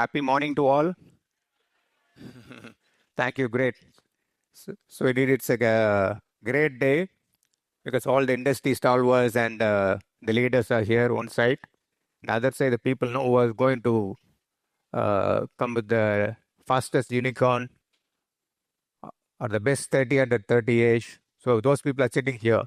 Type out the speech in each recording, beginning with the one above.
Happy morning to all. Thank you. Great. So indeed, it's a great day because all the industry stalwarts and the leaders are here one side. The other side, the people know who are going to come with the fastest unicorn or the best 30 under 30 age. So those people are sitting here.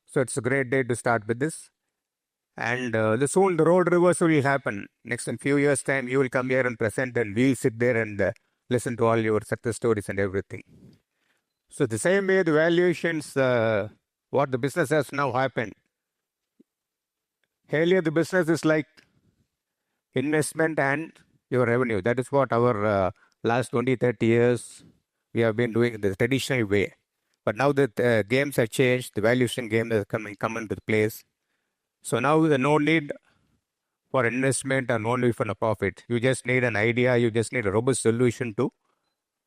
So it's a great day to start with this. And soon the role reversal will happen. Next in few years' time, you will come here and present, and we'll sit there and listen to all your success stories and everything. So the same way the valuations, what the business has now happened. Earlier, the business is like investment and your revenue. That is what our last 20, 30 years we have been doing the traditional way. But now that games have changed, the valuation game has come into place. So now there's no need for investment and no need for a profit. You just need an idea. You just need a robust solution to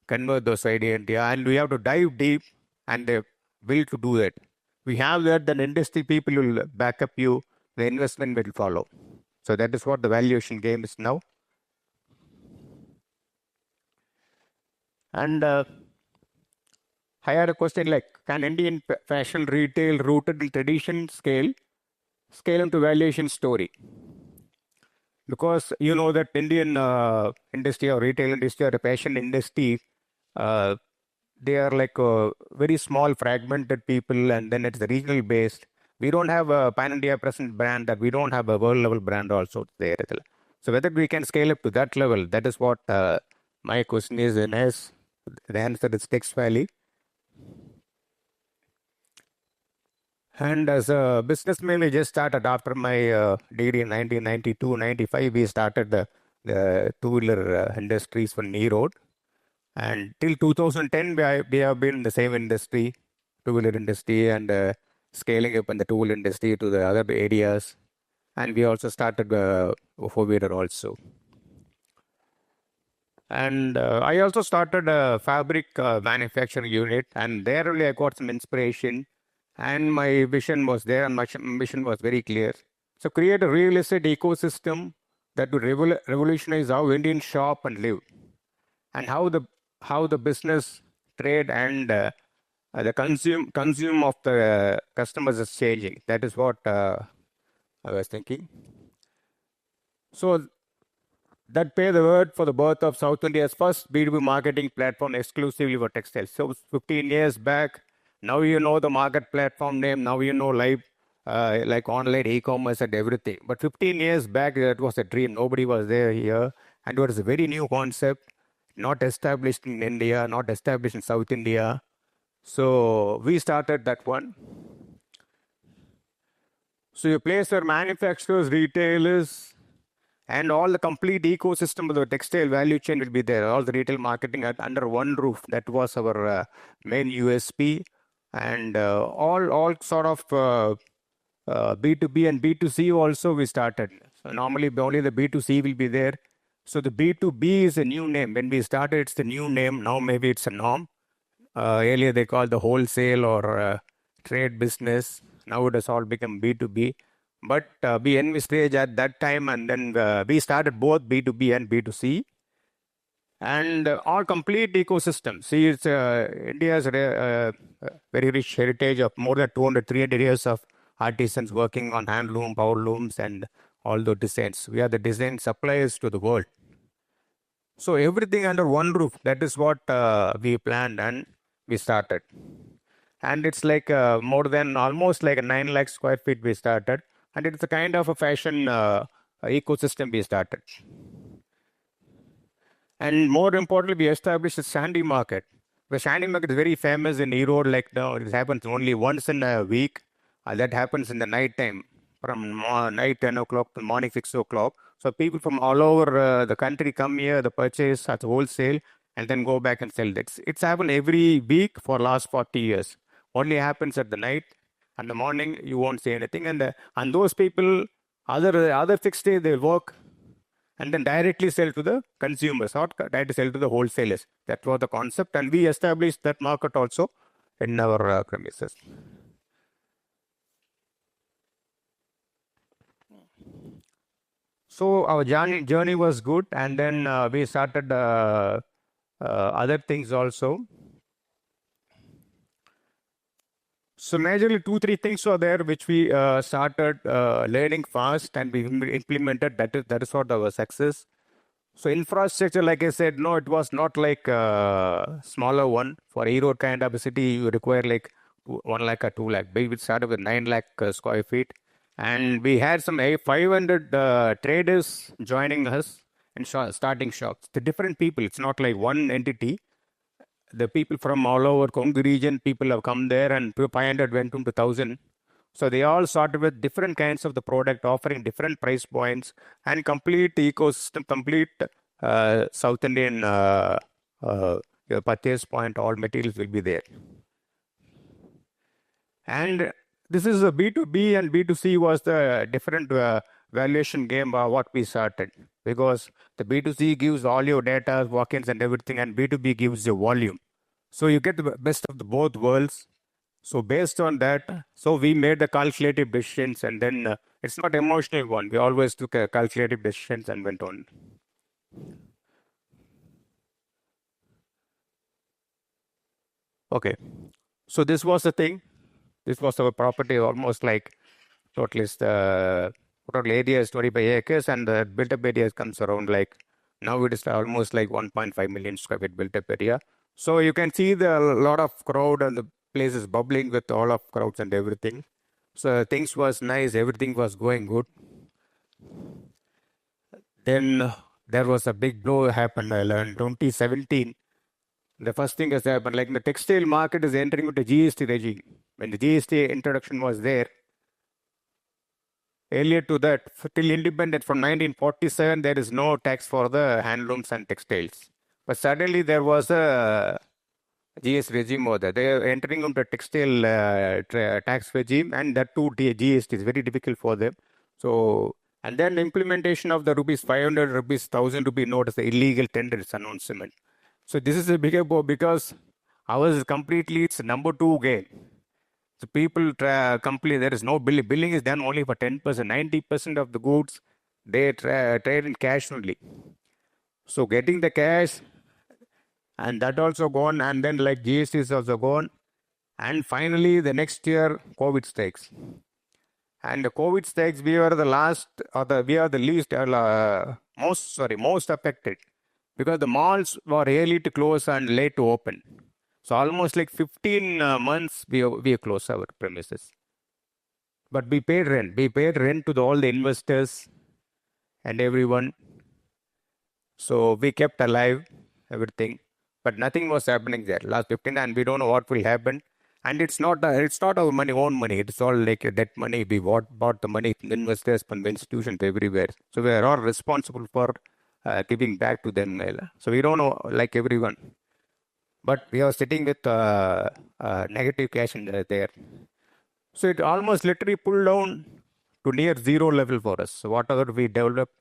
convert those ideas. And we have to dive deep and the will to do that. We have that, then industry people will back up you. The investment will follow. So that is what the valuation game is now. And I had a question like, can Indian fashion retail rooted in tradition scale into valuation story? Because you know that Indian industry or retail industry or the fashion industry, they are like very small fragmented people, and then it's the regional based. We don't have a pan-India present brand, that we don't have a world level brand also there. So whether we can scale up to that level, that is what my question is. And as the answer is textile. And as a businessman, we just started after my degree in 1992, 95. We started the two-wheeler industries for knee road. And till 2010, we have been in the same industry, two-wheeler industry, and scaling up in the two-wheeler industry to the other areas. And we also started four-wheeler also. And I also started a fabric manufacturing unit, and there really I got some inspiration. And my vision was there, and my mission was very clear. So create a real estate ecosystem that would revolutionize how Indians shop and live, and how the business, trade, and the consume of the customers is changing. That is what I was thinking. So that paved the word for the birth of South India's first B2B marketing platform exclusively for textiles. So 15 years back, now you know the market platform name, now you know live, like online e-commerce and everything. But 15 years back, that was a dream. Nobody was there here. And it was a very new concept, not established in India, not established in South India. So we started that one. So you place your manufacturers, retailers, and all the complete ecosystem of the textile value chain will be there. All the retail marketing under one roof. That was our main USP. And all sort of B2B and B2C also we started. So normally only the B2C will be there. So the B2B is a new name. When we started, it's the new name. Now maybe it's a norm. Earlier they called the wholesale or trade business. Now it has all become B2B. But we envisaged at that time, and then we started both B2B and B2C. And our complete ecosystem. See, it's India's very rich heritage of more than 200, 300 years of artisans working on handloom, power looms, and all those designs. We are the design suppliers to the world. So everything under one roof. That is what we planned and we started. And it's like more than almost like a 9 lakh square feet we started. And it's a kind of a fashion ecosystem we started. And more importantly, we established a sandy market. The sandy market is very famous in Erode. Like now, it happens only once in a week. That happens in the night time, from night 10 o'clock to morning 6 o'clock. So people from all over the country come here, the purchase at wholesale, and then go back and sell. It's happened every week for last 40 years. Only happens at the night. And the morning, you won't see anything. And those people, other 6 days, they work and then directly sell to the consumers, or directly sell to the wholesalers. That was the concept. And we established that market also in our premises. So our journey was good, and then we started other things also. So majorly two, three things were there which we started learning fast and we implemented. That is what our success. So infrastructure, like I said, no, it was not like a smaller one. For Erode kind of a city, you require like 1 lakh or 2 lakh. We started with 9 lakh square feet. And we had some 500 traders joining us in starting shops. The different people, it's not like one entity. The people from all over Congo region, people have come there and 500 went into 1,000. So they all started with different kinds of the product, offering different price points and complete ecosystem, complete South Indian purchase point, all materials will be there. And this is a B2B and B2C was the different valuation game what we started. Because the B2C gives all your data, walk-ins and everything, and B2B gives you volume. So you get the best of the both worlds. So based on that, so we made the calculative decisions, and then it's not emotional one. We always took calculative decisions and went on. Okay, so this was the thing. This was our property, almost like total is the total area is 25 acres, and the built-up area comes around like now it is almost like 1.5 million square feet built-up area. So you can see the lot of crowd and the place is bubbling with all of crowds and everything. So things was nice, everything was going good. Then there was a big blow happened. I learned 2017. The first thing has happened, like the textile market is entering into GST regime. When the GST introduction was there, earlier to that, till independence from 1947, there is no tax for the handlooms and textiles. But suddenly there was a GS regime over there. They are entering into textile tax regime, and that too GST is very difficult for them. So, and then implementation of the rupees 500, rupees 1,000 rupee note as the illegal tenders announcement. So this is a bigger blow because ours is completely it's number two game. So people complain there is no billing. Billing is done only for 10%. 90% of the goods they trade in cash only. So getting the cash and that also gone, and then like GST is also gone, and finally the next year COVID strikes. And the COVID strikes, we were the last, or we are the least, most affected because the malls were early to close and late to open. So almost like 15 months we closed our premises. But we paid rent. We paid rent to all the investors and everyone. So we kept alive everything, but nothing was happening there. Last 15, and we don't know what will happen. And it's not our money, own money. It's all like that money. We bought the money from investors, from the institutions everywhere. So we are all responsible for giving back to them. So we don't know like everyone, but we are sitting with negative cash in there. So it almost literally pulled down to near zero level for us. So whatever we developed,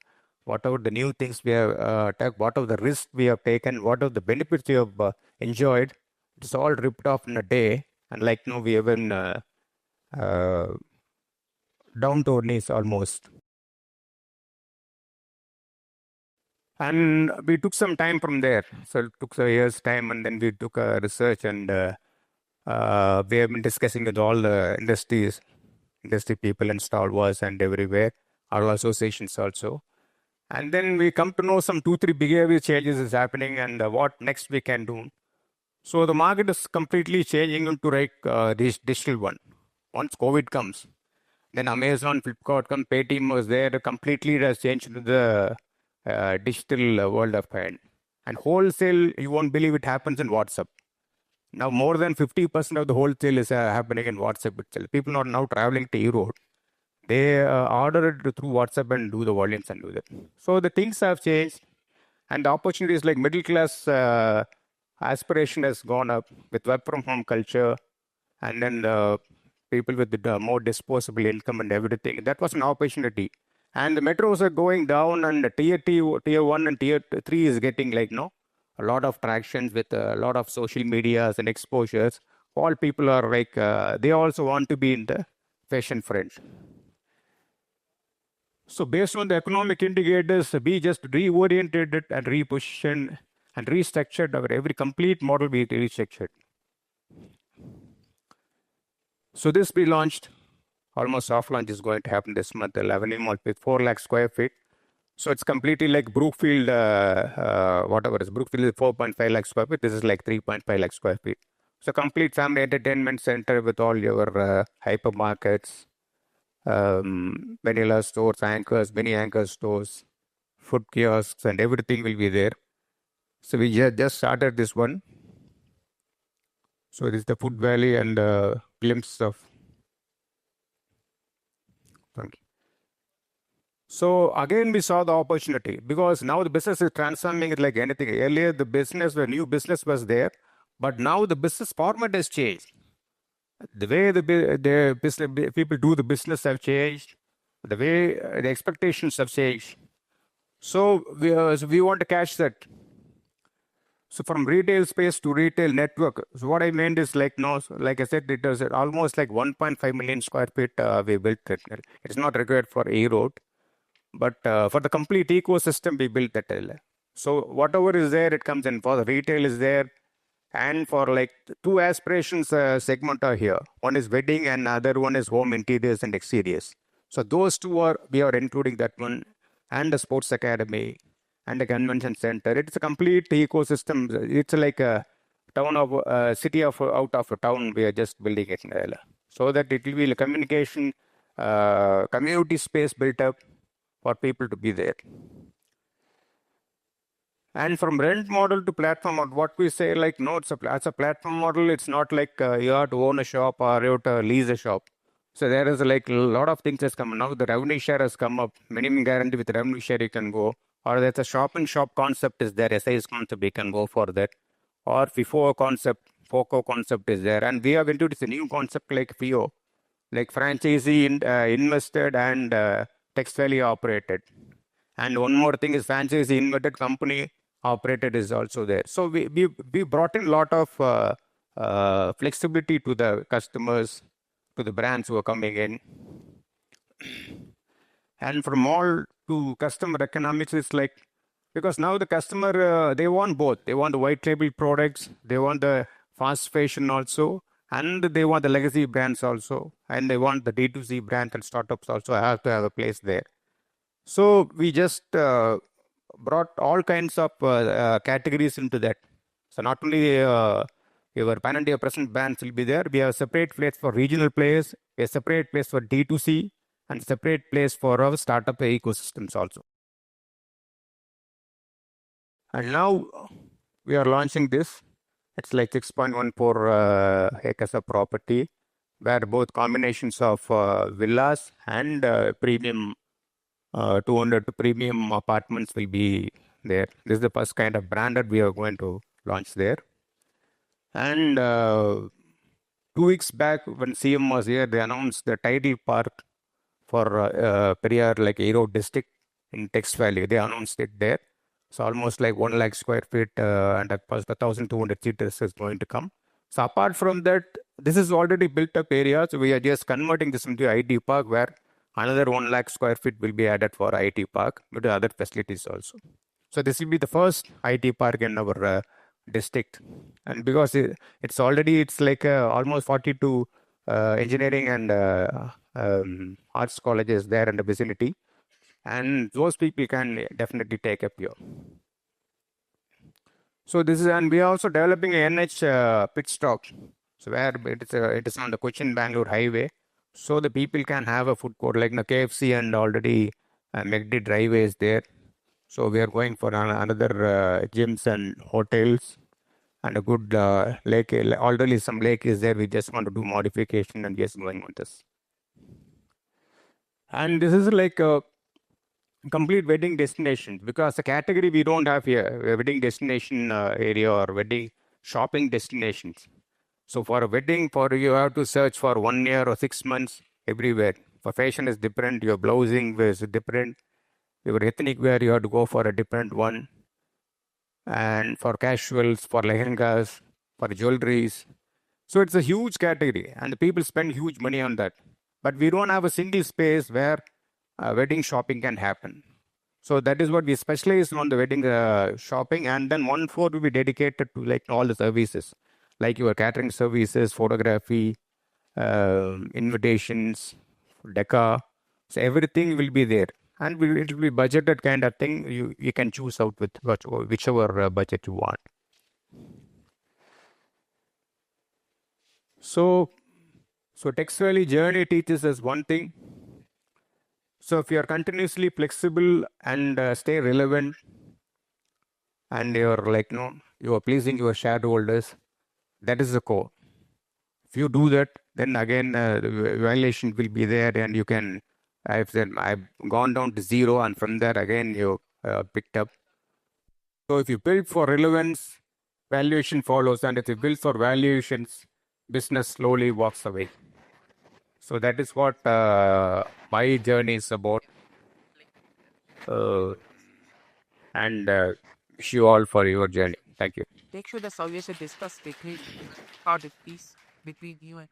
whatever the new things we have whatever the risk we have taken, whatever the benefits we have enjoyed, it's all ripped off in a day. And like no, we have been uh, down to our knees almost. And we took some time from there. So it took a year's time, and then we took a research, and we have been discussing with all the industry people and stalwarts and everywhere, our associations also. And then we come to know some 2, 3 behavior changes is happening and what next we can do. So the market is completely changing into like this digital one. Once COVID comes, then Amazon, Flipkart, Paytm was there. Completely it has changed to the digital world of hand. And wholesale, you won't believe it happens in WhatsApp. Now more than 50% of the wholesale is happening in WhatsApp itself. People are now traveling to Europe. They order it through WhatsApp and do the volumes and do that. So the things have changed, and the opportunities like middle class aspiration has gone up with work from home culture, and then people with the more disposable income and everything. That was an opportunity. And the metros are going down, and the tier 1 and tier 3 is getting like a lot of tractions with a lot of social medias and exposures. All people are like they also want to be in the fashion fringe. So based on the economic indicators, we just reoriented it and repositioned and restructured our every complete model we restructured. So this we launched, almost soft launch is going to happen this month, 11 month with 4 lakh square feet. So it's completely like Brookfield, whatever it is. Brookfield is 4.5 lakh square feet. This is like 3.5 lakh square feet. So complete family entertainment center with all your hypermarkets, vanilla stores, anchors, mini anchor stores, food kiosks, and everything will be there. So we just started this one. So this is the Food Valley and glimpse of. Thank you. So again, we saw the opportunity because now the business is transforming it like anything. Earlier, the new business was there, but now the business format has changed. The way the business people do the business have changed. The way the expectations have changed. So we want to catch that. So from retail space to retail network. So what I meant is like no, like I said, it was almost like 1.5 million square feet we built it. It's not required for a road, but for the complete ecosystem we built that. So whatever is there, it comes in. For the retail is there, and for like two aspirations segment are here. One is wedding, and other one is home interiors and exteriors. So those two are we are including that one, and the sports academy and the convention center. It's a complete ecosystem. It's like a town of city of out of a town. We are just building it so that it will be a communication community space built up for people to be there. And from rent model to platform model, what we say like no, as a platform model, it's not like you have to own a shop or you have to lease a shop. So there is like a lot of things has come now. The revenue share has come up. Minimum guarantee with revenue share you can go. Or there's a shop and shop concept is there. SIS concept we can go for that. Or FIFO concept, FOCO concept is there. And we have introduced a new concept like FIO, like franchisee invested and textile operated. And one more thing is franchisee inverted company operated is also there. So we brought in a lot of flexibility to the customers, to the brands who are coming in. And from all to customer economics, it's like, because now the customer, they want both. They want the white label products, they want the fast fashion also, and they want the legacy brands also, and they want the D2C brands and startups also have to have a place there. So we just brought all kinds of categories into that. So not only your pan-India present brands will be there, we have a separate place for regional players, a separate place for D2C, and separate place for our startup ecosystems also. And now we are launching this. It's like 6.14 acres of property, where both combinations of villas and premium 200 premium apartments will be there. This is the first kind of branded we are going to launch there. And 2 weeks back, when CM was here, they announced the title park for Periyar, like Erode district in Text Valley. They announced it there. So almost like 1 lakh square feet and 1,200 seaters is going to come. So apart from that, this is already built up area. So we are just converting this into IT park where another 1 lakh square feet will be added for IT park with other facilities also. So this will be the first IT park in our district. And because it's like almost 42 engineering and arts colleges there in the vicinity. And those people can definitely take up here. So this is, and we are also developing a NH pit stop. So where it is on the Cochin-Bangalore highway. So the people can have a food court like the KFC and already McD driveway is there. So we are going for another gyms and hotels and a good lake. Already some lake is there. We just want to do modification and just going with this. And this is like a complete wedding destination because the category we don't have here, a wedding destination area or wedding shopping destinations. So for a wedding, you have to search for 1 year or 6 months everywhere. For fashion is different, your blousing is different, your ethnic wear you have to go for a different one. And for casuals, for lehengas, for jewelries. So it's a huge category and the people spend huge money on that. But we don't have a single space where wedding shopping can happen. So that is what we specialize on, the wedding shopping, and then 1/4 will be dedicated to like all the services, like your catering services, photography, invitations, decor. So everything will be there, and it will be budgeted kind of thing. You can choose out with whichever budget you want. So textile journey teaches us one thing. So if you are continuously flexible and stay relevant, and you're like, you are pleasing your shareholders, that is the core. If you do that, then again, the valuation will be there, and you can, I've gone down to zero, and from there again, you picked up. So if you build for relevance, valuation follows, and if you build for valuations, business slowly walks away. So that is what my journey is about. Uh, and wish you all for your journey. Thank you. Make sure the solution discussed quickly how it is between you and